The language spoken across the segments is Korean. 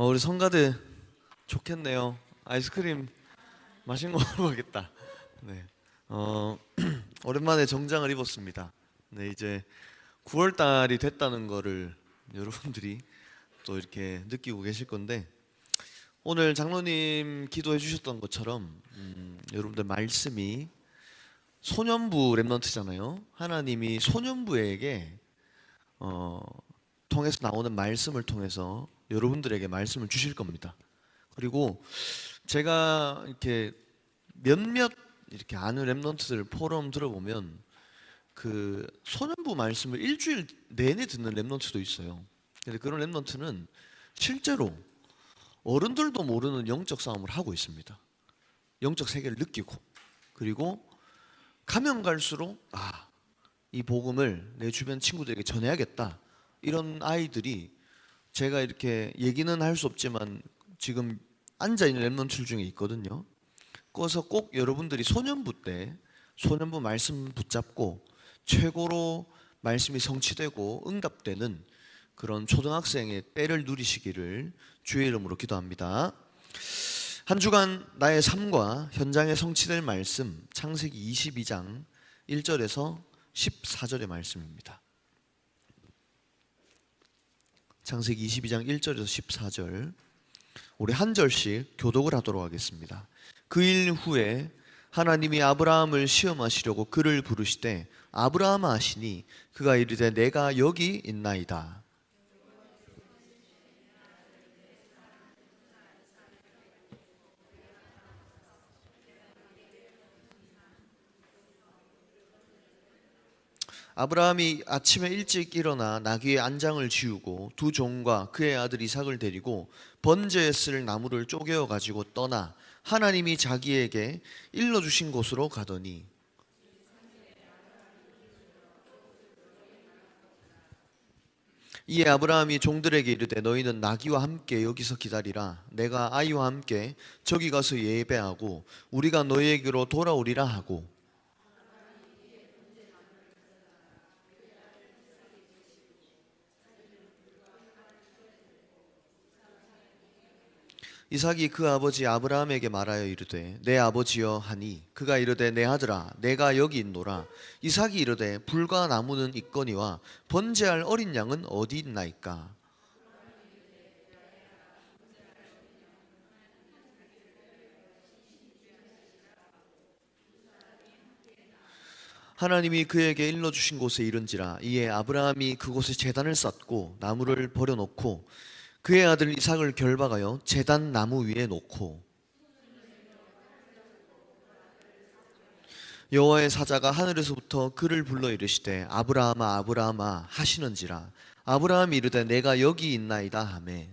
우리 성가대 좋겠네요. 아이스크림 맛있는 거 먹으러 가겠다. 네. 오랜만에 정장을 입었습니다. 네, 이제 9월 달이 됐다는 거를 여러분들이 또 이렇게 느끼고 계실 건데, 오늘 장로님 기도해 주셨던 것처럼 여러분들 말씀이 소년부 랩넌트잖아요. 하나님이 소년부에게 통해서 나오는 말씀을 통해서 여러분들에게 말씀을 주실 겁니다. 그리고 제가 이렇게 몇몇 이렇게 아는 랩넌트들 포럼 들어보면 그 소년부 말씀을 일주일 내내 듣는 랩넌트도 있어요. 근데 그런 랩넌트는 실제로 어른들도 모르는 영적 싸움을 하고 있습니다. 영적 세계를 느끼고, 그리고 가면 갈수록 이 복음을 내 주변 친구들에게 전해야겠다, 이런 아이들이 제가 이렇게 얘기는 할 수 없지만 지금 앉아있는 랩런트 중에 있거든요. 그래서 꼭 여러분들이 소년부 때 소년부 말씀 붙잡고 최고로 말씀이 성취되고 응답되는 그런 초등학생의 때를 누리시기를 주의 이름으로 기도합니다. 한 주간 나의 삶과 현장에 성취될 말씀, 창세기 22장 1절에서 14절의 말씀입니다. 창세기 22장 1절에서 14절, 우리 한 절씩 교독을 하도록 하겠습니다. 그 일 후에 하나님이 아브라함을 시험하시려고 그를 부르시되 아브라함아 하시니 그가 이르되 내가 여기 있나이다. 아브라함이 아침에 일찍 일어나 나귀의 안장을 지우고 두 종과 그의 아들 이삭을 데리고 번제에 쓸 나무를 쪼개어 가지고 떠나 하나님이 자기에게 일러주신 곳으로 가더니, 이에 아브라함이 종들에게 이르되 너희는 나귀와 함께 여기서 기다리라. 내가 아이와 함께 저기 가서 예배하고 우리가 너희에게로 돌아오리라 하고, 이삭이 그 아버지 아브라함에게 말하여 이르되 내 아버지여 하니 그가 이르되 내 아들아 내가 여기 있노라. 이삭이 이르되 불과 나무는 있거니와 번제할 어린 양은 어디 있나이까. 하나님이 그에게 일러주신 곳에 이른지라. 이에 아브라함이 그곳에 제단을 쌓고 나무를 버려놓고 그의 아들 이삭을 결박하여 제단 나무 위에 놓고, 여호와의 사자가 하늘에서부터 그를 불러 이르시되 아브라함아 아브라함아 하시는지라. 아브라함이 이르되 내가 여기 있나이다 하매,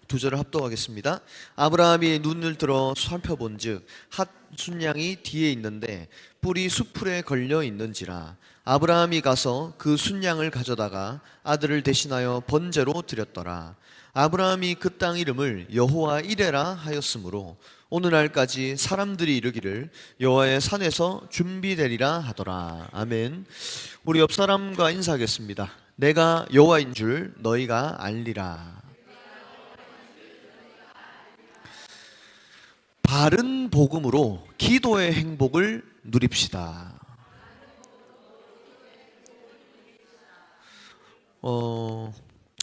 두 절을 합독하겠습니다. 아브라함이 눈을 들어 살펴본즉 핫 순양이 뒤에 있는데 뿔이 수풀에 걸려 있는지라. 아브라함이 가서 그 순양을 가져다가 아들을 대신하여 번제로 드렸더라. 아브라함이 그 땅 이름을 여호와 이레라 하였으므로 오늘날까지 사람들이 이르기를 여호와의 산에서 준비되리라 하더라. 아멘. 우리 옆 사람과 인사하겠습니다. 내가 여호와인 줄 너희가 알리라. 바른 복음으로 기도의 행복을 누립시다.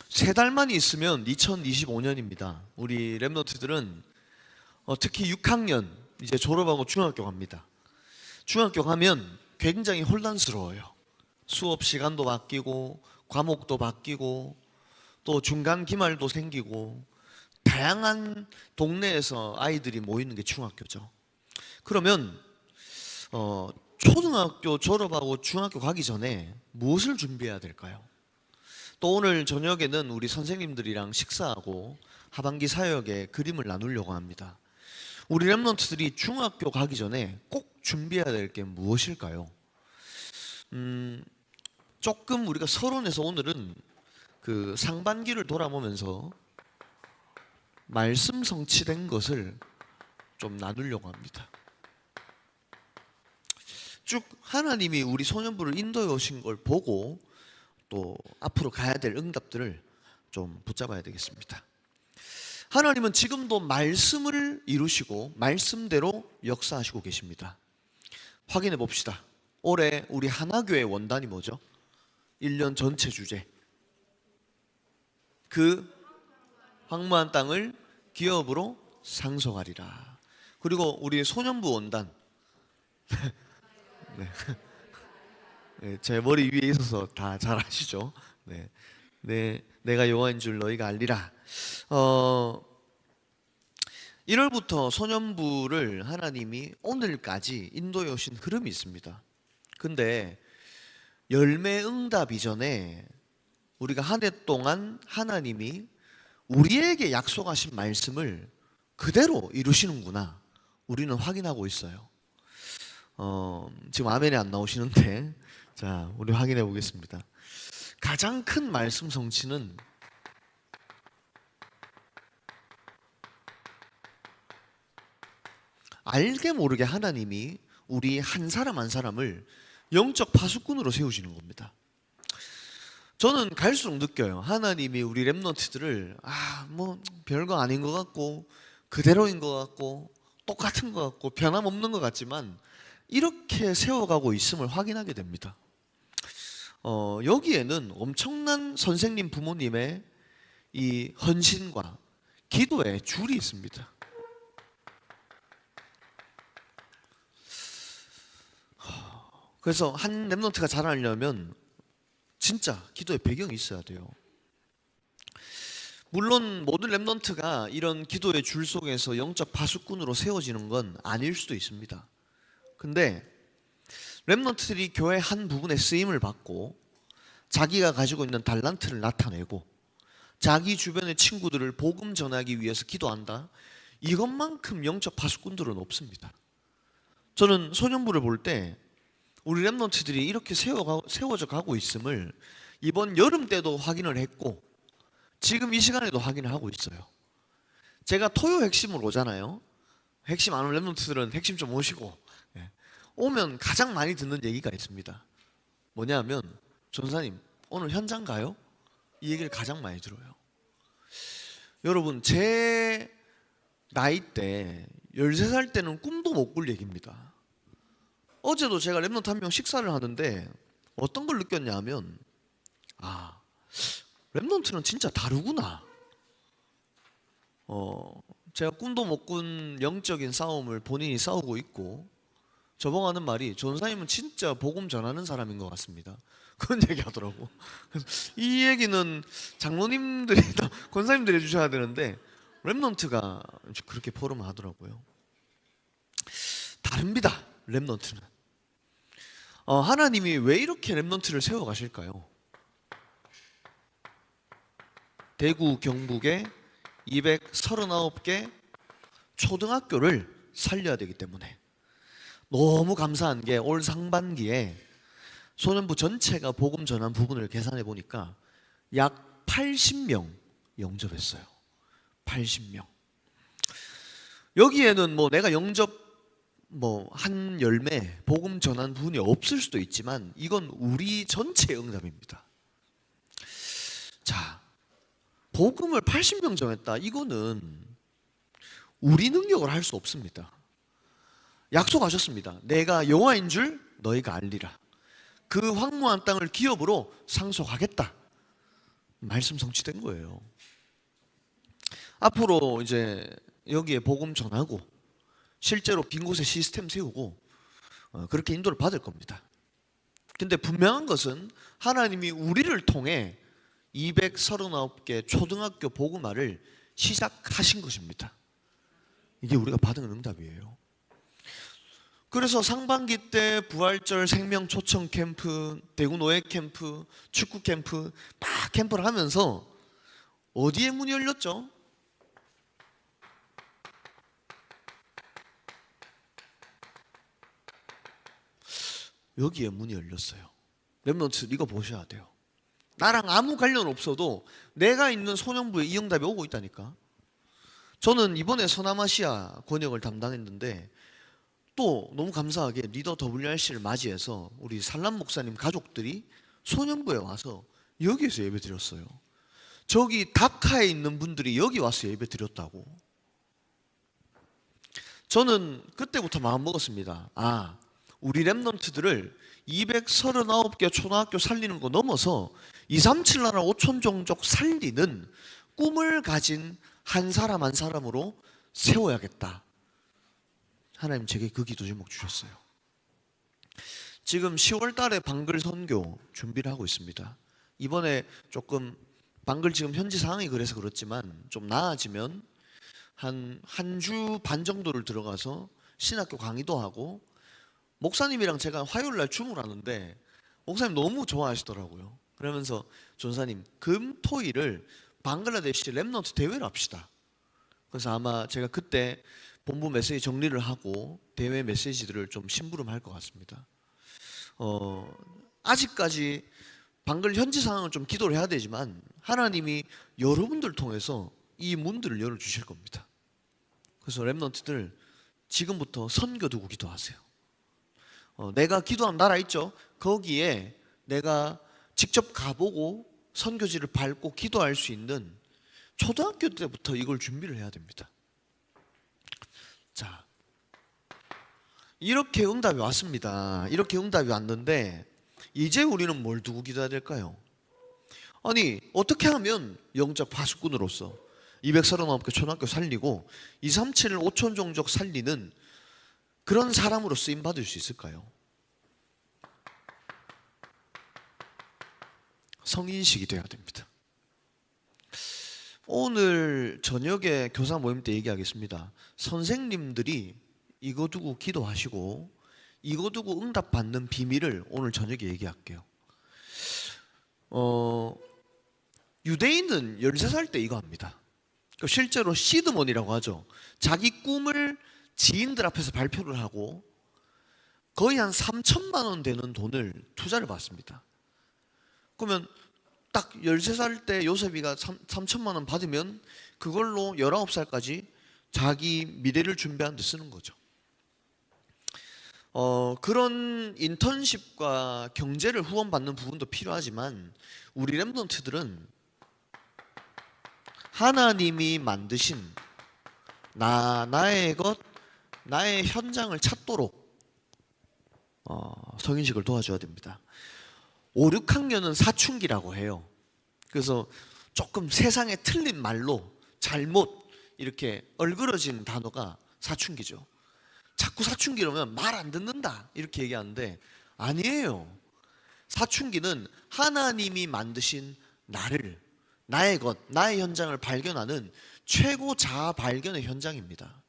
세 달만 있으면 2025년입니다. 우리 랩노트들은 특히 6학년 이제 졸업하고 중학교 갑니다. 중학교 가면 굉장히 혼란스러워요. 수업 시간도 바뀌고 과목도 바뀌고 또 중간 기말도 생기고 다양한 동네에서 아이들이 모이는 게 중학교죠. 그러면 초등학교 졸업하고 중학교 가기 전에 무엇을 준비해야 될까요? 또 오늘 저녁에는 우리 선생님들이랑 식사하고 하반기 사역에 그림을 나누려고 합니다. 우리 랩런트들이 중학교 가기 전에 꼭 준비해야 될 게 무엇일까요? 조금 우리가 서론에서 오늘은 그 상반기를 돌아보면서 말씀 성취된 것을 좀 나누려고 합니다. 쭉 하나님이 우리 소년부를 인도해 오신 걸 보고 또 앞으로 가야 될 응답들을 좀 붙잡아야 되겠습니다. 하나님은 지금도 말씀을 이루시고 말씀대로 역사하시고 계십니다. 확인해 봅시다. 올해 우리 하나교회 원단이 뭐죠? 1년 전체 주제. 그 황무한 땅을 기업으로 상속하리라. 그리고 우리 소년부 원단. 네. 네, 제 머리 위에 있어서 다 잘 아시죠? 네, 내가 여호와인 줄 너희가 알리라. 1월부터 소년부를 하나님이 오늘까지 인도해 오신 흐름이 있습니다. 근데 열매 응답 이전에 우리가 한 해 동안 하나님이 우리에게 약속하신 말씀을 그대로 이루시는구나, 우리는 확인하고 있어요. 지금 아멘이 안 나오시는데, 자, 우리 확인해 보겠습니다. 가장 큰 말씀 성취는 알게 모르게 하나님이 우리 한 사람 한 사람을 영적 파수꾼으로 세우시는 겁니다. 저는 갈수록 느껴요. 하나님이 우리 렘넌트들을 뭐 별거 아닌 것 같고 그대로인 것 같고 똑같은 것 같고 변함없는 것 같지만 이렇게 세워가고 있음을 확인하게 됩니다. 여기에는 엄청난 선생님 부모님의 이 헌신과 기도의 줄이 있습니다. 그래서 한 렘넌트가 자라려면 진짜 기도의 배경이 있어야 돼요. 물론 모든 렘넌트가 이런 기도의 줄 속에서 영적 파수꾼으로 세워지는 건 아닐 수도 있습니다. 근데 렘넌트들이 교회 한 부분에 쓰임을 받고 자기가 가지고 있는 달란트를 나타내고 자기 주변의 친구들을 복음 전하기 위해서 기도한다, 이것만큼 영적 파수꾼들은 없습니다. 저는 소년부를 볼 때 우리 렘넌트들이 이렇게 세워져 가고 있음을 이번 여름 때도 확인을 했고 지금 이 시간에도 확인을 하고 있어요. 제가 토요 핵심으로 오잖아요. 핵심 안 온 렘넌트들은 핵심 좀 오시고, 오면 가장 많이 듣는 얘기가 있습니다. 뭐냐면, 전사님 오늘 현장 가요? 이 얘기를 가장 많이 들어요. 여러분, 제 나이 때 13살 때는 꿈도 못 꿀 얘기입니다. 어제도 제가 렘넌트 한 명 식사를 하는데 어떤 걸 느꼈냐면, 렘넌트는 진짜 다르구나. 제가 꿈도 못 꾼 영적인 싸움을 본인이 싸우고 있고, 저보고 하는 말이 전사님은 진짜 복음 전하는 사람인 것 같습니다. 그런 얘기 하더라고. 이 얘기는 장로님들이, 권사님들이 해주셔야 되는데 렘넌트가 그렇게 포럼을 하더라고요. 다릅니다, 렘넌트는. 하나님이 왜 이렇게 렘넌트를 세워가실까요? 대구 경북에 239개 초등학교를 살려야 되기 때문에. 너무 감사한 게 올 상반기에 소년부 전체가 복음 전한 부분을 계산해 보니까 약 80명 영접했어요. 80명. 여기에는 뭐 내가 영접 한 열매 복음 전한 부분이 없을 수도 있지만 이건 우리 전체의 응답입니다. 자, 복음을 80명 전했다. 이거는 우리 능력을 할 수 없습니다. 약속하셨습니다. 내가 여호와인 줄 너희가 알리라. 그 황무한 땅을 기업으로 상속하겠다. 말씀 성취된 거예요. 앞으로 이제 여기에 복음 전하고 실제로 빈 곳에 시스템 세우고 그렇게 인도를 받을 겁니다. 근데 분명한 것은 하나님이 우리를 통해 239개 초등학교 복음화를 시작하신 것입니다. 이게 우리가 받은 응답이에요. 그래서 상반기 때 부활절 생명 초청 캠프, 대구 노예 캠프, 축구 캠프 막 캠프를 하면서 어디에 문이 열렸죠? 여기에 문이 열렸어요. 렘넌트 이거 보셔야 돼요. 나랑 아무 관련 없어도 내가 있는 소년부에 이 응답이 오고 있다니까. 저는 이번에 서남아시아 권역을 담당했는데 또 너무 감사하게 리더 WRC를 맞이해서 우리 산람 목사님 가족들이 소년부에 와서 여기에서 예배 드렸어요. 저기 다카에 있는 분들이 여기 와서 예배 드렸다고. 저는 그때부터 마음 먹었습니다. 아, 우리 랩넌트들을 239개 초등학교 살리는 거 넘어서 237 나라 5천 종족 살리는 꿈을 가진 한 사람 한 사람으로 세워야겠다. 하나님 제게 그 기도 제목 주셨어요. 지금 10월 달에 방글 선교 준비를 하고 있습니다. 이번에 조금 방글 지금 현지 상황이 그래서 그렇지만 좀 나아지면 한 주 반 정도를 들어가서 신학교 강의도 하고, 목사님이랑 제가 화요일 날 줌을 하는데 목사님 너무 좋아하시더라고요. 그러면서 전사님 금, 토일을 방글라데시 랩넌트 대회를 합시다. 그래서 아마 제가 그때 본부 메시지 정리를 하고 대회 메시지들을 좀 심부름할 것 같습니다. 아직까지 방글 현지 상황을 좀 기도를 해야 되지만 하나님이 여러분들 통해서 이 문들을 열어주실 겁니다. 그래서 랩넌트들 지금부터 선교 두고 기도하세요. 내가 기도한 나라 있죠? 거기에 내가 직접 가보고 선교지를 밟고 기도할 수 있는 초등학교 때부터 이걸 준비를 해야 됩니다. 자, 이렇게 응답이 왔습니다. 이렇게 응답이 왔는데 이제 우리는 뭘 두고 기도해야 될까요? 아니, 어떻게 하면 영적 파수꾼으로서 239개 초등학교 살리고 237 5천 종족 살리는 그런 사람으로 쓰임받을 수 있을까요? 성인식이 돼야 됩니다. 오늘 저녁에 교사 모임 때 얘기하겠습니다. 선생님들이 이거 두고 기도하시고 이거 두고 응답 받는 비밀을 오늘 저녁에 얘기할게요. 유대인은 13살 때 이거 합니다. 실제로 시드먼이라고 하죠. 자기 꿈을 지인들 앞에서 발표를 하고 거의 한 3천만 원 되는 돈을 투자를 받습니다. 그러면 딱 13살 때 요셉이가 3천만 원 받으면 그걸로 19살까지 자기 미래를 준비하는 데 쓰는 거죠. 그런 인턴십과 경제를 후원받는 부분도 필요하지만 우리 랩넌트들은 하나님이 만드신 나의 것, 나의 현장을 찾도록 성인식을 도와줘야 됩니다. 5, 6학년은 사춘기라고 해요. 그래서 조금 세상에 틀린 말로 잘못 이렇게 얼그러진 단어가 사춘기죠. 자꾸 사춘기 이러면 말 안 듣는다 이렇게 얘기하는데 아니에요. 사춘기는 하나님이 만드신 나를, 나의 것, 나의 현장을 발견하는 최고 자아 발견의 현장입니다.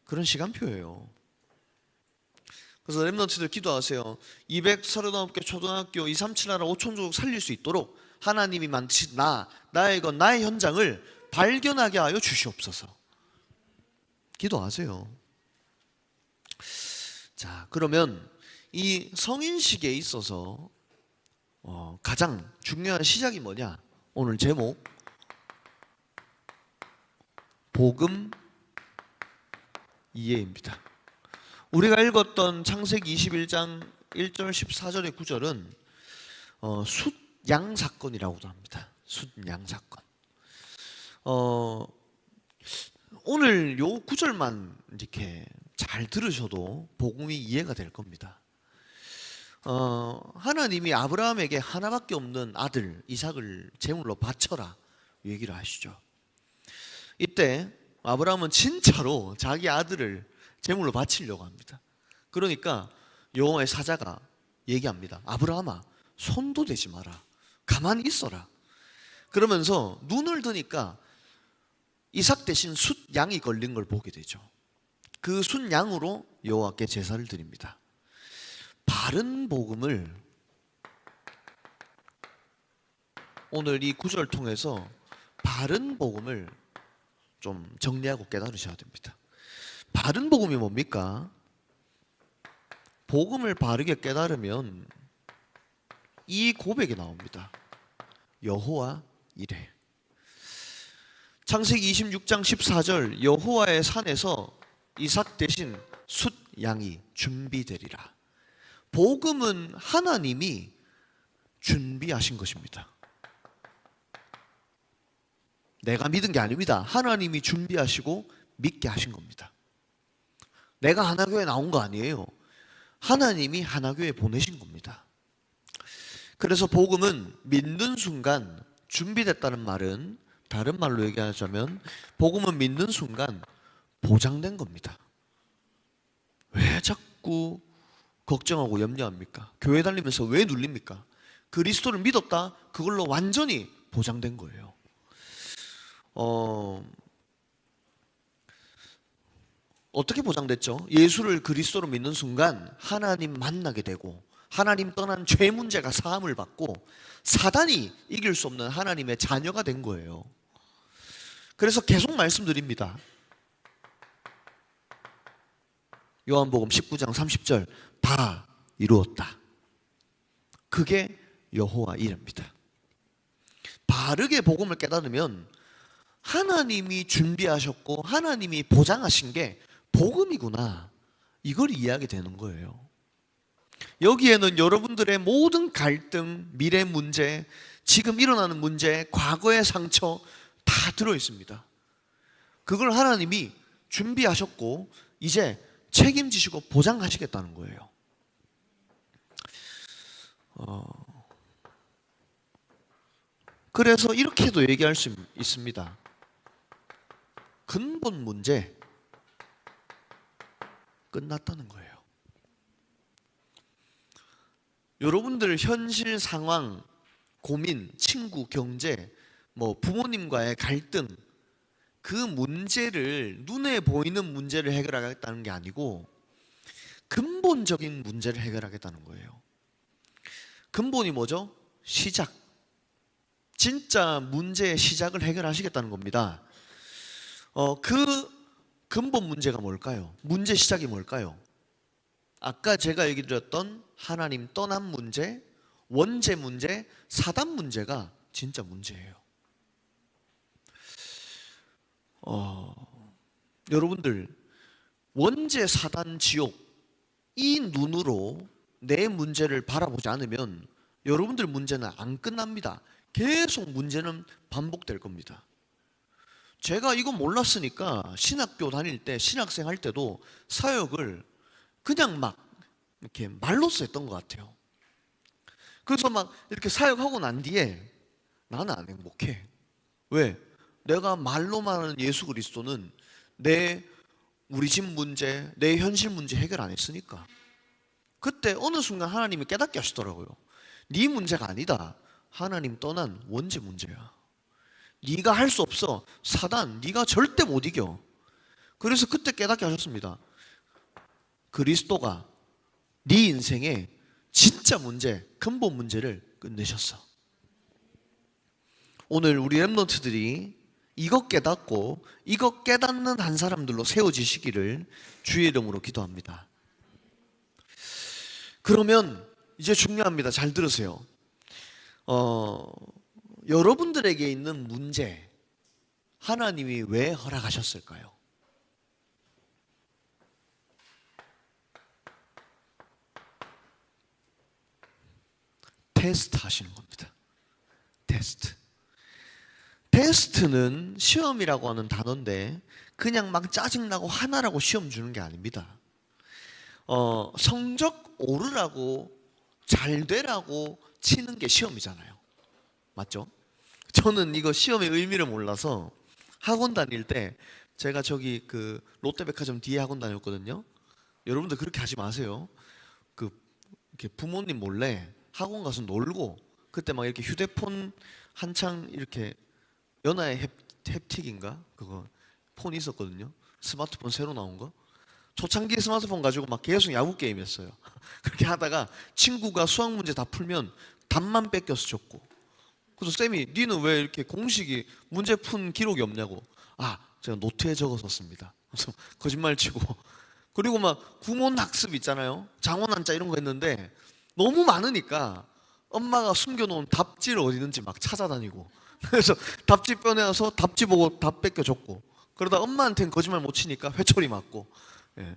그런 시간표예요. 그래서 랩넌트들 기도하세요. 239개 초등학교 237 나라 5천 조국 살릴 수 있도록 하나님이 만드신 나의 것, 나의 현장을 발견하게 하여 주시옵소서. 기도하세요. 자, 그러면 이 성인식에 있어서 가장 중요한 시작이 뭐냐? 오늘 제목 복음 이해입니다. 우리가 읽었던 창세기 21장 1절 14절의 9절은 숫양 사건이라고도 합니다. 숫양 사건. 오늘 요 9절만 이렇게 잘 들으셔도 복음이 이해가 될 겁니다. 하나님이 아브라함에게 하나밖에 없는 아들 이삭을 제물로 바쳐라 얘기를 하시죠. 이때 아브라함은 진짜로 자기 아들을 제물로 바치려고 합니다. 그러니까 여호와의 사자가 얘기합니다. 아브라함아, 손도 대지 마라. 가만히 있어라. 그러면서 눈을 드니까 이삭 대신 숫양이 걸린 걸 보게 되죠. 그 숫양으로 여호와께 제사를 드립니다. 바른 복음을 오늘 이 구절을 통해서 바른 복음을 좀 정리하고 깨달으셔야 됩니다. 바른 복음이 뭡니까? 복음을 바르게 깨달으면 이 고백이 나옵니다. 여호와 이래. 창세기 26장 14절 여호와의 산에서 이삭 대신 숫 양이 준비되리라. 복음은 하나님이 준비하신 것입니다. 내가 믿은 게 아닙니다. 하나님이 준비하시고 믿게 하신 겁니다. 내가 하나교회 나온 거 아니에요. 하나님이 하나교회 보내신 겁니다. 그래서 복음은 믿는 순간 준비됐다는 말은, 다른 말로 얘기하자면 복음은 믿는 순간 보장된 겁니다. 왜 자꾸 걱정하고 염려합니까? 교회 다니면서 왜 눌립니까? 그리스도를 믿었다, 그걸로 완전히 보장된 거예요. 어떻게 보장됐죠? 예수를 그리스도로 믿는 순간 하나님 만나게 되고, 하나님 떠난 죄 문제가 사함을 받고, 사단이 이길 수 없는 하나님의 자녀가 된 거예요. 그래서 계속 말씀드립니다. 요한복음 19장 30절 다 이루었다. 그게 여호와 이레입니다. 바르게 복음을 깨달으면 하나님이 준비하셨고 하나님이 보장하신 게 복음이구나, 이걸 이해하게 되는 거예요. 여기에는 여러분들의 모든 갈등, 미래 문제, 지금 일어나는 문제, 과거의 상처 다 들어있습니다. 그걸 하나님이 준비하셨고 이제 책임지시고 보장하시겠다는 거예요. 그래서 이렇게도 얘기할 수 있습니다. 근본 문제 끝났다는 거예요. 여러분들 현실 상황, 고민, 친구, 경제, 부모님과의 갈등, 그 문제를, 눈에 보이는 문제를 해결하겠다는 게 아니고 근본적인 문제를 해결하겠다는 거예요. 근본이 뭐죠? 시작. 진짜 문제의 시작을 해결하시겠다는 겁니다. 그 근본 문제가 뭘까요? 문제 시작이 뭘까요? 아까 제가 얘기 드렸던 하나님 떠난 문제, 원죄 문제, 사단 문제가 진짜 문제예요. 여러분들, 원죄, 사단, 지옥, 이 눈으로 내 문제를 바라보지 않으면 여러분들 문제는 안 끝납니다. 계속 문제는 반복될 겁니다. 제가 이거 몰랐으니까 신학교 다닐 때, 신학생 할 때도 사역을 그냥 막 이렇게 말로써 했던 것 같아요. 그래서 막 이렇게 사역하고 난 뒤에 나는 안 행복해. 왜? 내가 말로만 하는 예수 그리스도는 우리 집 문제, 내 현실 문제 해결 안 했으니까. 그때 어느 순간 하나님이 깨닫게 하시더라고요. 네 문제가 아니다. 하나님 떠난 원죄 문제야. 네가 할 수 없어. 사단, 네가 절대 못 이겨. 그래서 그때 깨닫게 하셨습니다. 그리스도가 네 인생의 진짜 문제, 근본 문제를 끝내셨어. 오늘 우리 랩런트들이 이것 깨닫고 이것 깨닫는 한 사람들로 세워지시기를 주의 이름으로 기도합니다. 그러면 이제 중요합니다. 잘 들으세요. 여러분들에게 있는 문제, 하나님이 왜 허락하셨을까요? 테스트 하시는 겁니다. 테스트. 테스트는 시험이라고 하는 단어인데 그냥 막 짜증나고 화나라고 시험 주는 게 아닙니다. 성적 오르라고, 잘 되라고 치는 게 시험이잖아요. 맞죠? 저는 이거 시험의 의미를 몰라서 학원 다닐 때, 제가 저기 그 롯데백화점 뒤에 학원 다녔거든요. 여러분들 그렇게 하지 마세요. 이렇게 부모님 몰래 학원 가서 놀고, 그때 막 이렇게 휴대폰 한창 이렇게 연하의 햅틱인가? 그거 폰 있었거든요. 스마트폰 새로 나온 거. 초창기 스마트폰 가지고 막 계속 야구 게임 했어요. 그렇게 하다가 친구가 수학 문제 다 풀면 답만 뺏겨서 줬고, 그래서 쌤이 니는 왜 이렇게 공식이 문제 푼 기록이 없냐고. 제가 노트에 적었었습니다. 그래서 거짓말 치고. 그리고 막 구몬 학습 있잖아요. 장원 한자 이런 거 했는데 너무 많으니까 엄마가 숨겨놓은 답지를 어디 있는지 막 찾아다니고 그래서 답지 꺼내서 답지 보고 답 뺏겨줬고, 그러다 엄마한테는 거짓말 못 치니까 회초리 맞고. 예.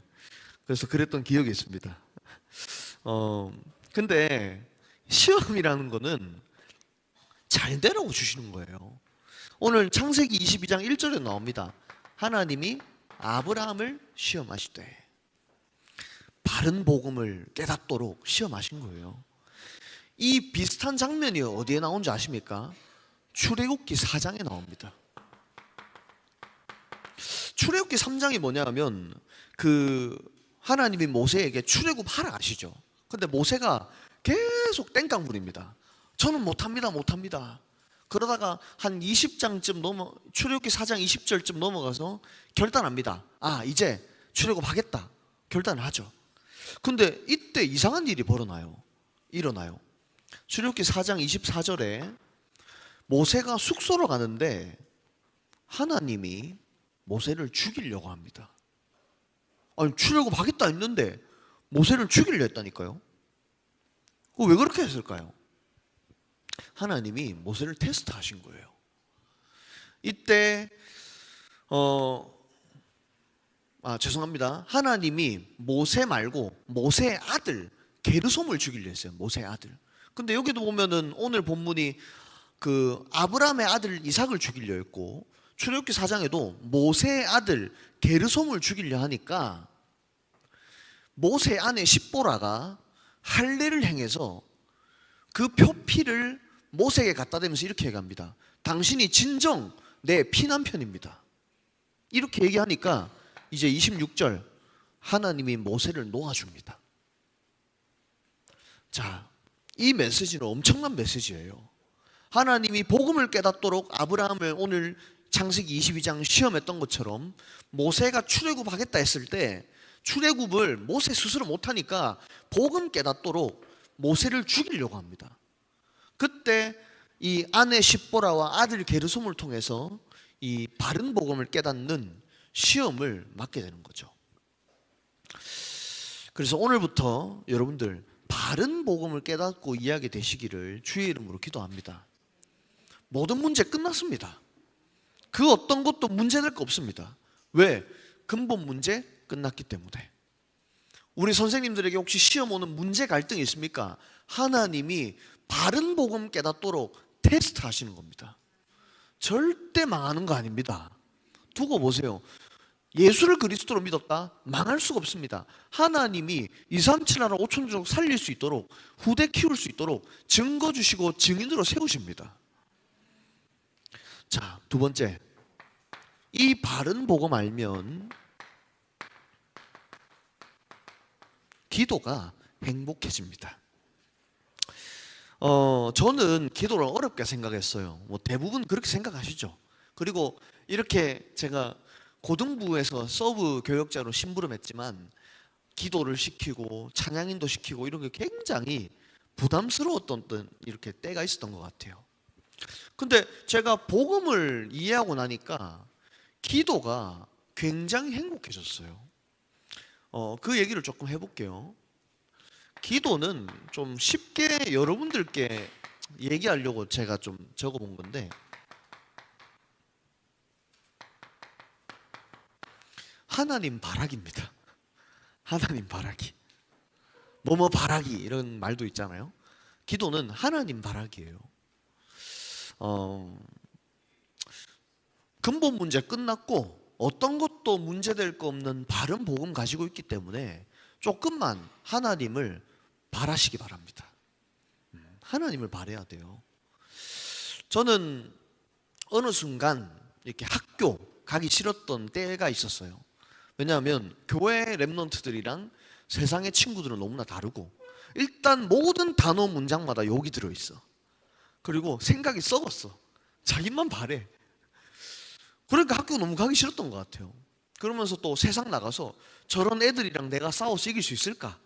그래서 그랬던 기억이 있습니다. 근데 시험이라는 거는 잘 되라고 주시는 거예요. 오늘 창세기 22장 1절에 나옵니다. 하나님이 아브라함을 시험하시되 바른 복음을 깨닫도록 시험하신 거예요. 이 비슷한 장면이 어디에 나온지 아십니까? 출애굽기 4장에 나옵니다. 출애굽기 3장이 뭐냐면 하나님이 모세에게 출애굽하라 하시죠. 근데 모세가 계속 땡깡 부립니다. 저는 못합니다. 그러다가 한 20장쯤 출애굽기 4장 20절쯤 넘어가서 결단합니다. 이제 출애굽하겠다. 결단을 하죠. 근데 이때 이상한 일이 일어나요. 출애굽기 4장 24절에 모세가 숙소로 가는데 하나님이 모세를 죽이려고 합니다. 아니, 출애굽하겠다 했는데 모세를 죽이려 했다니까요. 왜 그렇게 했을까요? 하나님이 모세를 테스트하신 거예요. 이때 죄송합니다. 하나님이 모세 말고 모세의 아들 게르솜을 죽이려 했어요. 모세의 아들. 근데 여기도 보면은 오늘 본문이 아브라함의 아들 이삭을 죽이려 했고, 출애굽기 4장에도 모세의 아들 게르솜을 죽이려 하니까 모세 아내 십보라가 할례를 행해서 그 표피를 모세에게 갖다 대면서 이렇게 얘기합니다. 당신이 진정 내 피남편입니다. 이렇게 얘기하니까 이제 26절 하나님이 모세를 놓아줍니다. 자, 이 메시지는 엄청난 메시지예요. 하나님이 복음을 깨닫도록 아브라함을 오늘 창세기 22장 시험했던 것처럼 모세가 출애굽하겠다 했을 때 출애굽을 모세 스스로 못하니까 복음 깨닫도록 모세를 죽이려고 합니다. 그때 이 아내 십보라와 아들 게르솜을 통해서 이 바른 복음을 깨닫는 시험을 맞게 되는 거죠. 그래서 오늘부터 여러분들 바른 복음을 깨닫고 이해하게 되시기를 주의 이름으로 기도합니다. 모든 문제 끝났습니다. 그 어떤 것도 문제될 거 없습니다. 왜? 근본 문제 끝났기 때문에. 우리 선생님들에게 혹시 시험 오는 문제 갈등이 있습니까? 하나님이 바른 복음 깨닫도록 테스트 하시는 겁니다. 절대 망하는 거 아닙니다. 두고 보세요. 예수를 그리스도로 믿었다? 망할 수가 없습니다. 하나님이 237 나라 5천족 살릴 수 있도록, 후대 키울 수 있도록 증거 주시고 증인으로 세우십니다. 자, 두 번째, 이 바른 복음 알면 기도가 행복해집니다. 저는 기도를 어렵게 생각했어요. 대부분 그렇게 생각하시죠. 그리고 이렇게 제가 고등부에서 서브 교역자로 심부름했지만 기도를 시키고 찬양인도 시키고 이런 게 굉장히 부담스러웠던 이렇게 때가 있었던 것 같아요. 근데 제가 복음을 이해하고 나니까 기도가 굉장히 행복해졌어요. 그 얘기를 조금 해볼게요. 기도는 좀 쉽게 여러분들께 얘기하려고 제가 좀 적어본 건데, 하나님 바라기입니다. 하나님 바라기. 뭐뭐 바라기 이런 말도 있잖아요. 기도는 하나님 바라기예요. 근본 문제 끝났고 어떤 것도 문제될 거 없는 바른 복음 가지고 있기 때문에 조금만 하나님을 바라시기 바랍니다. 하나님을 바라야 돼요. 저는 어느 순간 이렇게 학교 가기 싫었던 때가 있었어요. 왜냐하면 교회 랩런트들이랑 세상의 친구들은 너무나 다르고, 일단 모든 단어 문장마다 욕이 들어있어. 그리고 생각이 썩었어. 자기만 바래. 그러니까 학교 너무 가기 싫었던 것 같아요. 그러면서 또 세상 나가서 저런 애들이랑 내가 싸워서 이길 수 있을까?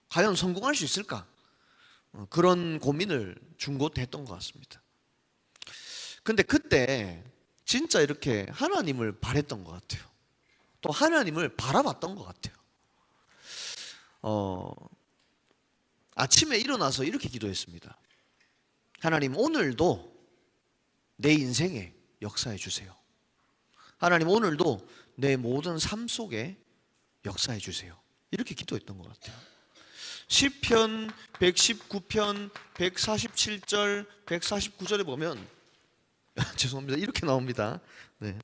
과연 성공할 수 있을까? 그런 고민을 중고 때 했던 것 같습니다. 근데 그때 진짜 이렇게 하나님을 바랬던 것 같아요. 또 하나님을 바라봤던 것 같아요. 아침에 일어나서 이렇게 기도했습니다. 하나님, 오늘도 내 인생에 역사해 주세요. 하나님 오늘도 내 모든 삶 속에 역사해 주세요. 이렇게 기도했던 것 같아요. 시편 119편 147절 149절에 보면 죄송합니다. 이렇게 나옵니다. 네.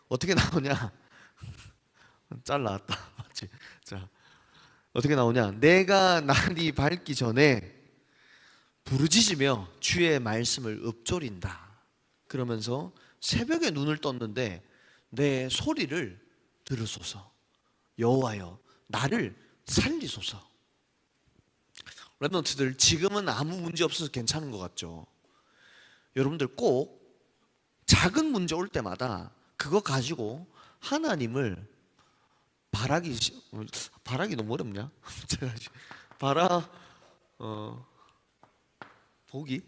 어떻게 나오냐? 잘라왔다. 맞지? 자, 어떻게 나오냐? 내가 날이 밝기 전에 부르짖으며 주의 말씀을 읊조린다. 그러면서 새벽에 눈을 떴는데 내 소리를 들으소서. 여호와여 나를 살리소서. 랩런트들 지금은 아무 문제 없어서 괜찮은 것 같죠? 여러분들 꼭 작은 문제 올 때마다 그거 가지고 하나님을 바라기 너무 어렵냐? 보기?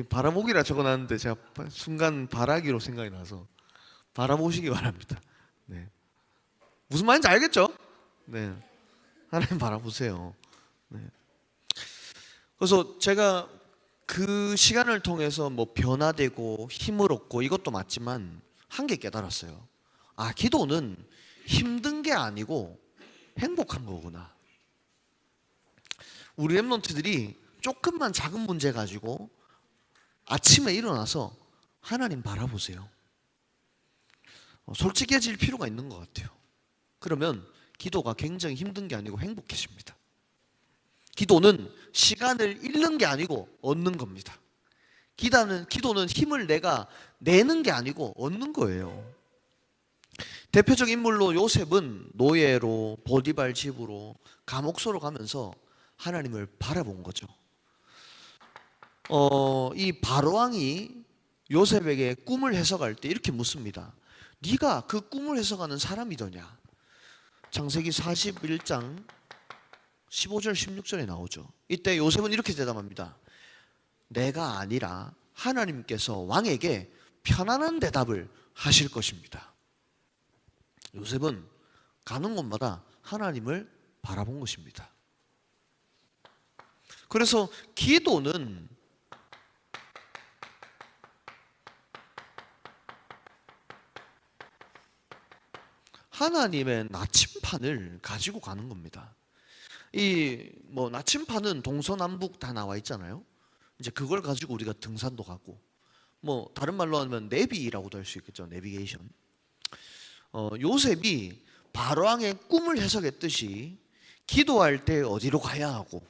바라보기라 적어놨는데 제가 순간 바라기로 생각이 나서 바라보시기 바랍니다. 네. 무슨 말인지 알겠죠? 네. 하나님 바라보세요. 네. 그래서 제가 그 시간을 통해서 뭐 변화되고 힘을 얻고 이것도 맞지만 한 개 깨달았어요. 아, 기도는 힘든 게 아니고 행복한 거구나. 우리 랩런트들이 조금만 작은 문제 가지고 아침에 일어나서 하나님 바라보세요. 솔직해질 필요가 있는 것 같아요. 그러면 기도가 굉장히 힘든 게 아니고 행복해집니다. 기도는 시간을 잃는 게 아니고 얻는 겁니다. 기도는 힘을 내가 내는 게 아니고 얻는 거예요. 대표적 인물로 요셉은 노예로 보디발 집으로 감옥소로 가면서 하나님을 바라본 거죠. 이 바로왕이 요셉에게 꿈을 해석할 때 이렇게 묻습니다. 네가 그 꿈을 해석하는 사람이더냐? 창세기 41장 15절 16절에 나오죠. 이때 요셉은 이렇게 대답합니다. 내가 아니라 하나님께서 왕에게 편안한 대답을 하실 것입니다. 요셉은 가는 곳마다 하나님을 바라본 것입니다. 그래서 기도는 하나님의 나침판을 가지고 가는 겁니다. 이 뭐 나침판은 동서남북 다 나와 있잖아요. 이제 그걸 가지고 우리가 등산도 가고 뭐 다른 말로 하면 내비라고도 할 수 있겠죠. 내비게이션. 요셉이 바로왕의 꿈을 해석했듯이 기도할 때 어디로 가야 하고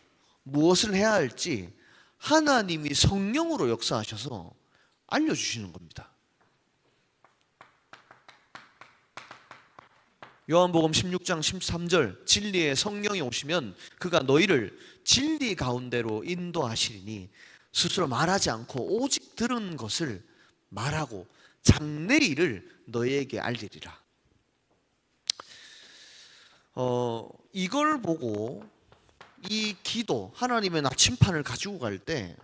무엇을 해야 할지 하나님이 성령으로 역사하셔서 알려주시는 겁니다. 요한복음 16장 13절 진리의 성령이 오시면 그가 너희를 진리 가운데로 인도하시리니 스스로 말하지 않고 오직 들은 것을 말하고 장래일을 너희에게 알리리라. 이걸 보고 이 기도 하나님의 나침판을 가지고 갈 때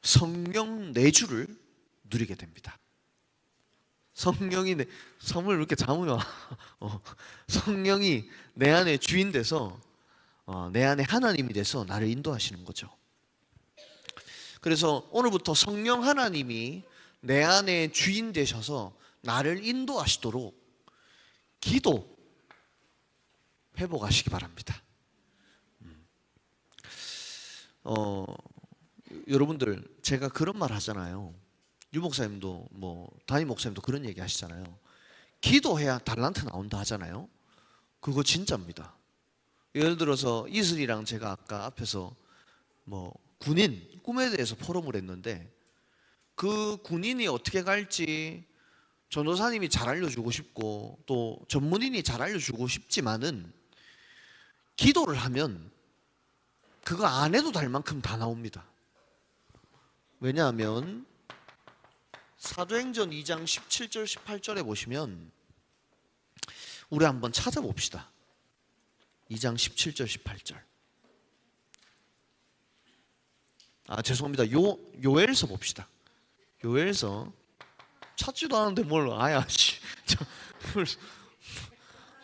성령 내주를 누리게 됩니다. 성령이 성을 이렇게 잡으면 성령이 내 안에 주인 돼서 내 안에 하나님이 돼서 나를 인도하시는 거죠. 그래서 오늘부터 성령 하나님이 내 안에 주인 되셔서 나를 인도하시도록 기도 회복하시기 바랍니다. 여러분들 제가 그런 말 하잖아요. 유 목사님도 뭐 담임 목사님도 그런 얘기 하시잖아요. 기도해야 달란트 나온다 하잖아요. 그거 진짜입니다. 예를 들어서 이슬이랑 제가 아까 앞에서 뭐 군인 꿈에 대해서 포럼을 했는데 그 군인이 어떻게 갈지 전도사님이 잘 알려주고 싶고 또 전문인이 잘 알려주고 싶지만은 기도를 하면 그거 안 해도 될 만큼 다 나옵니다. 왜냐하면 사도행전 2장 17절 18절에 보시면 우리 한번 찾아봅시다. 2장 17절 18절. 죄송합니다. 요엘서 봅시다. 요엘서 찾지도 않았는데 뭘 아야 씨.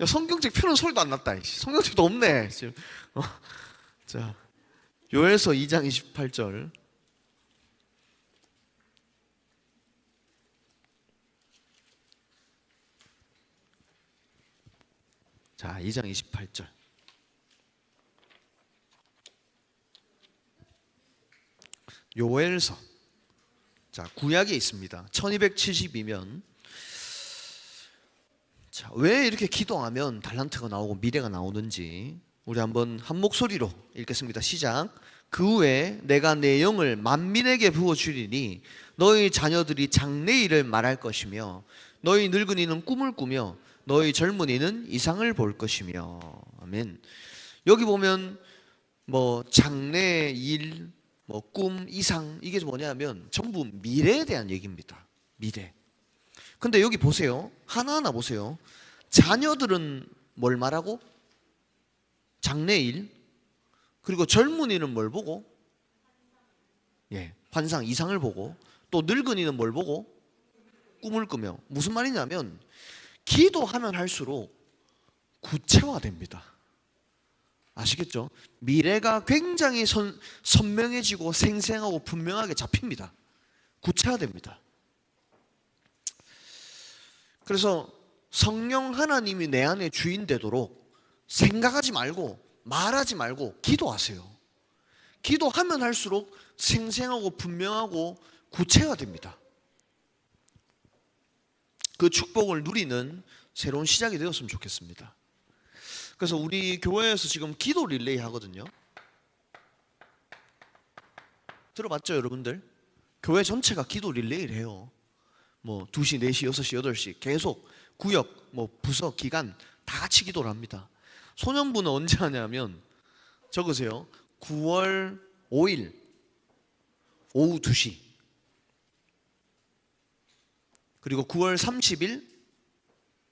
성경책 펴는 소리도 안 났다. 성경책도 없네. 자, 요엘서 2장 28절. 자, 2장 28절. 요엘서. 자, 구약에 있습니다. 1270이면 자, 왜 이렇게 기도하면 달란트가 나오고 미래가 나오는지 우리 한번 한 목소리로 읽겠습니다. 시작. 그 후에 내가 내 영을 만민에게 부어주리니 너희 자녀들이 장래일을 말할 것이며 너희 늙은이는 꿈을 꾸며 너희 젊은이는 이상을 볼 것이며. 아멘. 여기 보면 뭐 장래일, 뭐 꿈, 이상, 이게 뭐냐면 전부 미래에 대한 얘기입니다. 미래. 근데 여기 보세요. 하나하나 보세요. 자녀들은 뭘 말하고? 장래일. 그리고 젊은이는 뭘 보고? 환상, 이상을 보고. 또 늙은이는 뭘 보고? 꿈을 꾸며. 무슨 말이냐면 기도하면 할수록 구체화됩니다. 아시겠죠? 미래가 굉장히 선명해지고 생생하고 분명하게 잡힙니다. 구체화됩니다. 그래서 성령 하나님이 내 안에 주인 되도록 생각하지 말고 말하지 말고 기도하세요. 기도하면 할수록 생생하고 분명하고 구체화됩니다. 그 축복을 누리는 새로운 시작이 되었으면 좋겠습니다. 그래서 우리 교회에서 지금 기도 릴레이 하거든요. 들어봤죠, 여러분들? 교회 전체가 기도 릴레이를 해요. 뭐 2시, 4시, 6시, 8시 계속 구역, 뭐 부서, 기간 다 같이 기도를 합니다. 소년부는 언제 하냐면 적으세요. 9월 5일 오후 2시, 그리고 9월 30일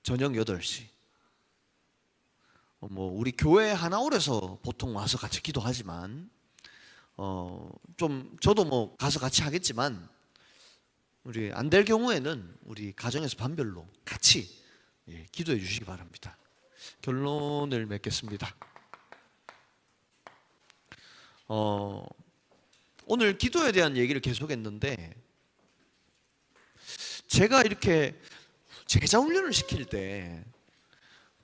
저녁 8시. 뭐 우리 교회 하나올에서 보통 와서 같이 기도하지만 좀 저도 뭐 가서 같이 하겠지만 우리 안 될 경우에는 우리 가정에서 반별로 같이 기도해 주시기 바랍니다. 결론을 맺겠습니다. 오늘 기도에 대한 얘기를 계속했는데 제가 이렇게 제자 훈련을 시킬 때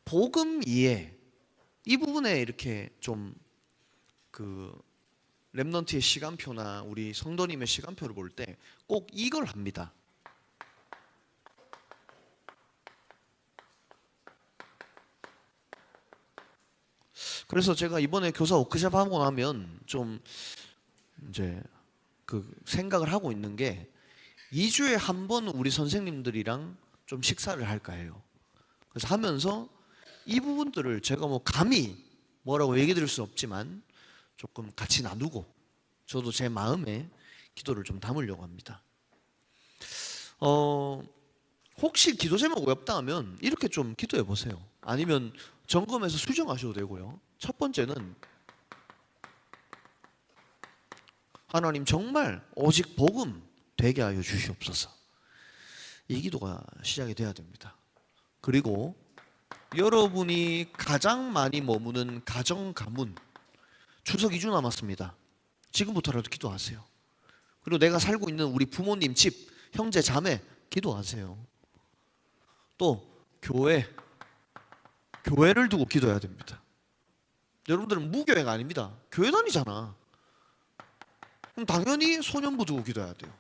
복음 이해 이 부분에 이렇게 좀 그 렘넌트의 시간표나 우리 성도님의 시간표를 볼 때 꼭 이걸 합니다. 그래서 제가 이번에 교사 워크숍 하고 나면 좀 이제 그 생각을 하고 있는 게 2주에 한 번 우리 선생님들이랑 좀 식사를 할까 해요. 그래서 하면서 이 부분들을 제가 뭐 감히 뭐라고 얘기 드릴 수 없지만 조금 같이 나누고 저도 제 마음에 기도를 좀 담으려고 합니다. 혹시 기도 제목 어렵다 하면 이렇게 좀 기도해 보세요. 아니면 점검해서 수정하셔도 되고요. 첫 번째는 하나님 정말 오직 복음 되게 하여 주시옵소서. 이 기도가 시작이 돼야 됩니다. 그리고 여러분이 가장 많이 머무는 가정 가문, 추석 2주 남았습니다. 지금부터라도 기도하세요. 그리고 내가 살고 있는 우리 부모님 집, 형제 자매 기도하세요. 또 교회를 두고 기도해야 됩니다. 여러분들은 무교회가 아닙니다. 교회 다니잖아. 그럼 당연히 소년부 두고 기도해야 돼요.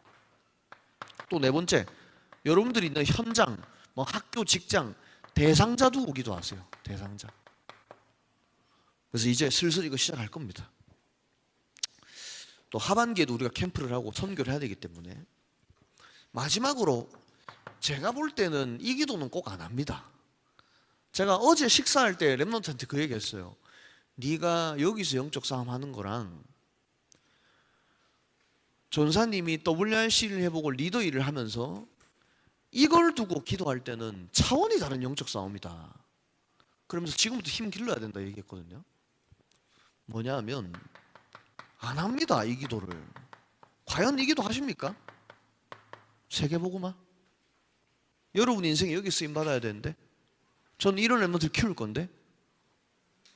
또 네 번째, 여러분들이 있는 현장, 뭐 학교, 직장 대상자 두고 기도하세요. 대상자. 그래서 이제 슬슬 이거 시작할 겁니다. 또 하반기에도 우리가 캠프를 하고 선교를 해야 되기 때문에 마지막으로 제가 볼 때는 이 기도는 꼭 안 합니다. 제가 어제 식사할 때 렘넌트한테 그 얘기했어요. 네가 여기서 영적 싸움 하는 거랑 전사님이 WRC를 해보고 리더 일을 하면서 이걸 두고 기도할 때는 차원이 다른 영적 싸움이다. 그러면서 지금부터 힘 길러야 된다 얘기했거든요. 뭐냐 하면 안 합니다. 이 기도를. 과연 이 기도 하십니까? 세계복음화? 여러분 인생에 여기 쓰임 받아야 되는데 저는 이런 렘넌트를 키울 건데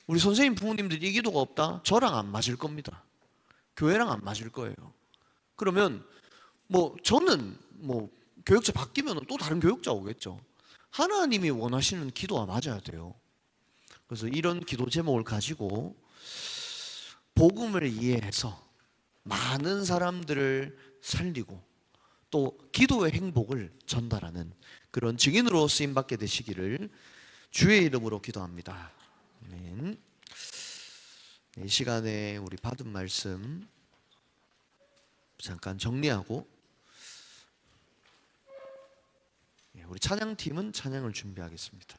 우리 선생님 부모님들이 이 기도가 없다? 저랑 안 맞을 겁니다. 교회랑 안 맞을 거예요. 그러면 저는 교역자 바뀌면 또 다른 교역자 오겠죠. 하나님이 원하시는 기도가 맞아야 돼요. 그래서 이런 기도 제목을 가지고 복음을 이해해서 많은 사람들을 살리고 또 기도의 행복을 전달하는 그런 증인으로 쓰임받게 되시기를 주의 이름으로 기도합니다. 아멘. 이 시간에 우리 받은 말씀 잠깐 정리하고 우리 찬양팀은 찬양을 준비하겠습니다.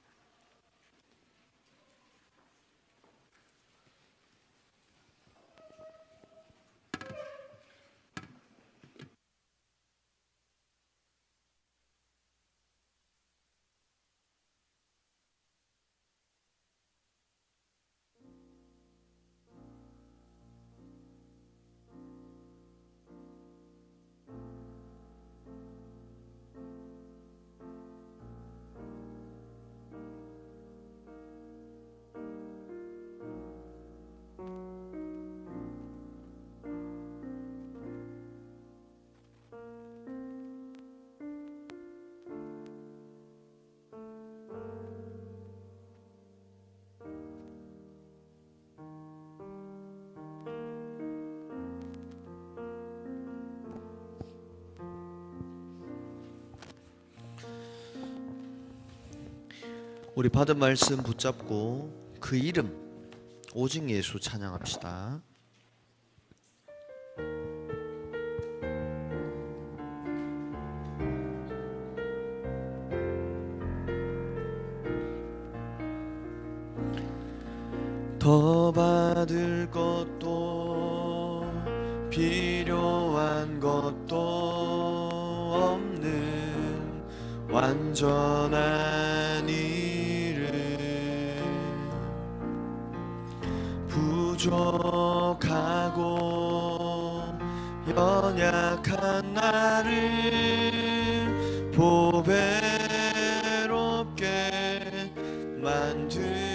우리 받은 말씀 붙잡고 그 이름 오직 예수 찬양합시다. 더 받을 것도 필요한 것도 없는 완전한 이름, 부족하고 연약한 나를 보배롭게 만든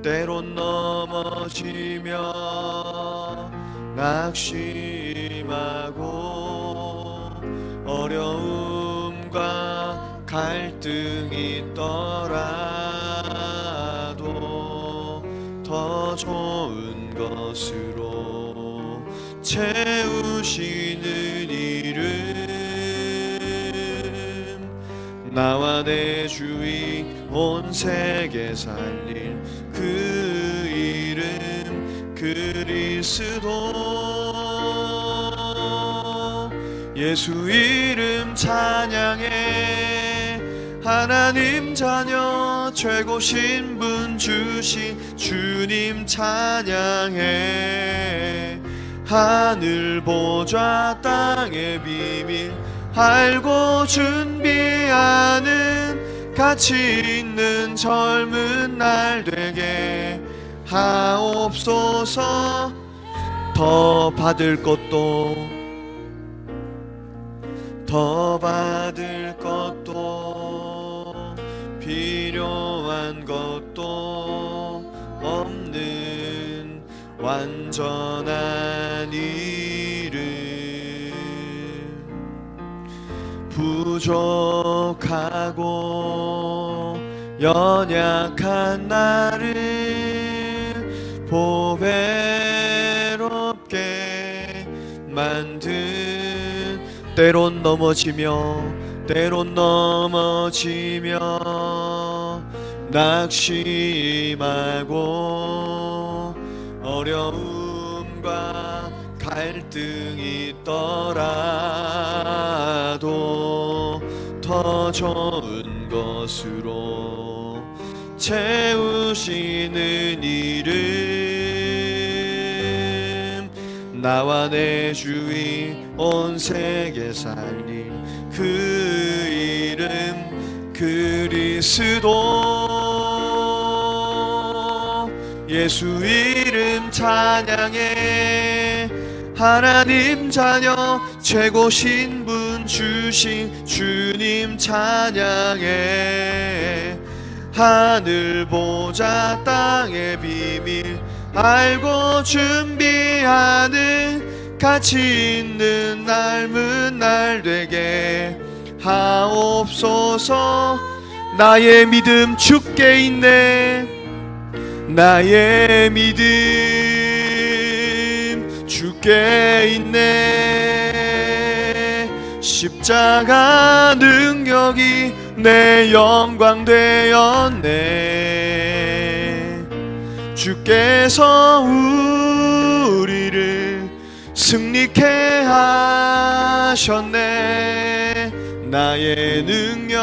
때론 넘어지며 낙심하고 어려움과 갈등이 있더라도 더 좋은 것으로 채우시는 이름, 나와 내 주위 온 세계 살릴 그 이름 그리스도. 예수 이름 찬양해. 하나님 자녀 최고 신분 주신 주님 찬양해. 하늘 보좌 땅의 비밀 알고 준비하는 가치 있는 젊은 날 되게 하옵소서. 더 받을 것도 더 받을 것도 필요한 것도 없는 완전한 이름, 부족하고 연약한 나를 보배롭게 만든, 때론 넘어지며 낙심하고 어려움과 갈등이 있더라도 더 좋은 것으로 채우시는 이름, 나와 내 주위 온 세계 살릴 그 이름 그리스도. 예수 이름 찬양해. 하나님 자녀 최고 신분 주신 주님 찬양해. 하늘 보좌 땅의 비밀 알고 준비하는 가치 있는 삶은 날 되게 하옵소서. 나의 믿음 주께 있네. 나의 믿음 주께 있네. 십자가 능력이 내 영광 되었네. 주께서 우리를 승리케 하셨네. 나의 능력,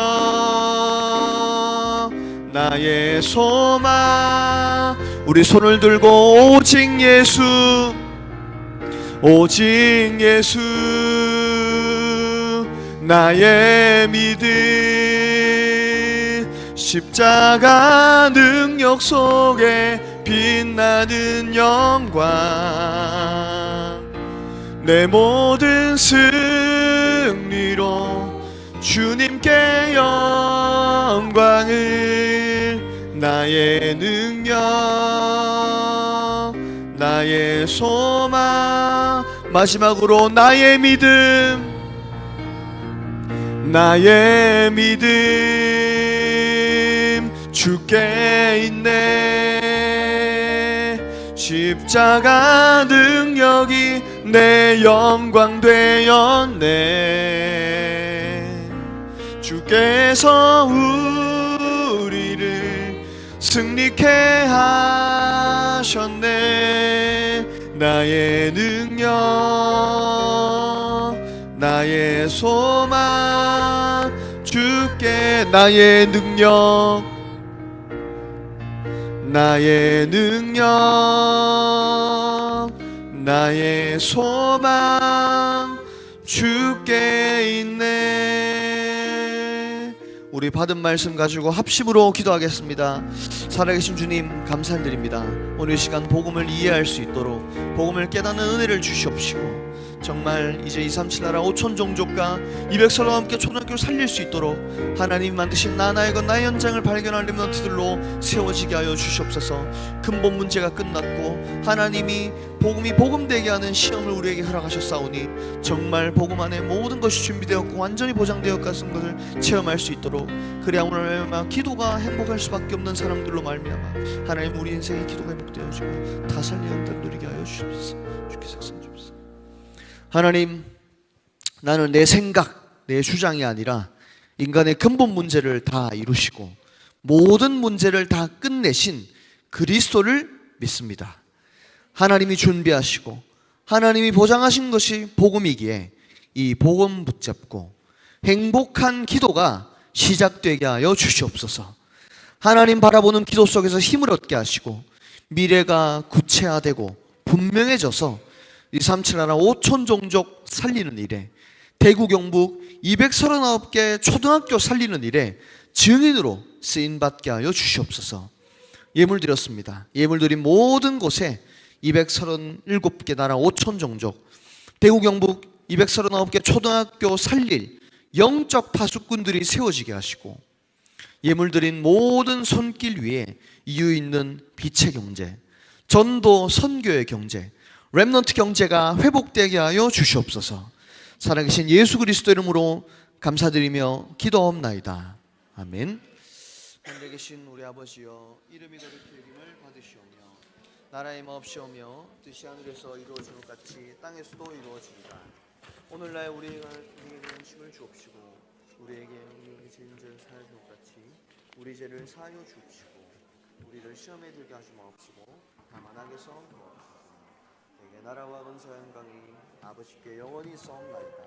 나의 소망. 우리 손을 들고 오직 예수, 오직 예수. 나의 믿음, 십자가 능력 속에 빛나는 영광. 내 모든 승리로 주님께 영광을. 나의 능력, 나의 소망. 마지막으로 나의 믿음, 나의 믿음 주께 있네. 십자가 능력이 내 영광 되었네. 주께서 우리를 승리케 하셨네. 나의 능력, 나의 소망 주께. 나의 능력, 나의 능력, 나의 소망 주께 있네. 우리 받은 말씀 가지고 합심으로 기도하겠습니다. 살아계신 주님 감사드립니다. 오늘 이 시간 복음을 이해할 수 있도록 복음을 깨닫는 은혜를 주시옵시고, 정말 이제 237 나라 5천 종족과 200설과 함께 초등학교를 살릴 수 있도록 하나님이 만드신 나의 것 나의 현장을 발견한 렘넌트들로 세워지게 하여 주시옵소서. 근본 문제가 끝났고 하나님이 복음이 복음되게 하는 시험을 우리에게 허락하셨사오니 정말 복음 안에 모든 것이 준비되었고 완전히 보장되었다는 것을 체험할 수 있도록, 그래야 오늘 기도가 행복할 수밖에 없는 사람들로 말미암아 하나님 우리 인생의 기도가 행복되어지고 다살리 영광을 누리게 하여 주시옵소서. 주께서 역사해 주옵소서. 하나님, 나는 내 생각, 내 주장이 아니라 인간의 근본 문제를 다 이루시고 모든 문제를 다 끝내신 그리스도를 믿습니다. 하나님이 준비하시고 하나님이 보장하신 것이 복음이기에 이 복음 붙잡고 행복한 기도가 시작되게 하여 주시옵소서. 하나님 바라보는 기도 속에서 힘을 얻게 하시고 미래가 구체화되고 분명해져서 237 나라 5천 종족 살리는 일에, 대구 경북 239개 초등학교 살리는 일에 증인으로 쓰임받게 하여 주시옵소서. 예물 드렸습니다. 예물 드린 모든 곳에 237개 나라 5천 종족, 대구 경북 239개 초등학교 살릴 영적 파수꾼들이 세워지게 하시고, 예물 드린 모든 손길 위에 이유 있는 빛의 경제, 전도 선교의 경제, 렘넌트 경제가 회복되게 하여 주시옵소서. 살아계신 예수 그리스도 이름으로 감사드리며 기도하옵나이다. 아멘. 하늘에 계신 우리 아버지여, 이름이 거룩히 여김을 받으시오며 나라의 마옵시오며 뜻이 하늘에서 이루어지는 것 같이 땅에서도 이루어지리라. 오늘날 우리에게 음식을 주옵시고 우리에게 우리 죄인을 사하여 줄 것 같이 우리 죄를 사하여 주옵시고 우리를 시험에 들게 하지 마옵시고 다만 악에서 내게 나라와 권세와 영광이 아버지께 영원히 있사옵나이다.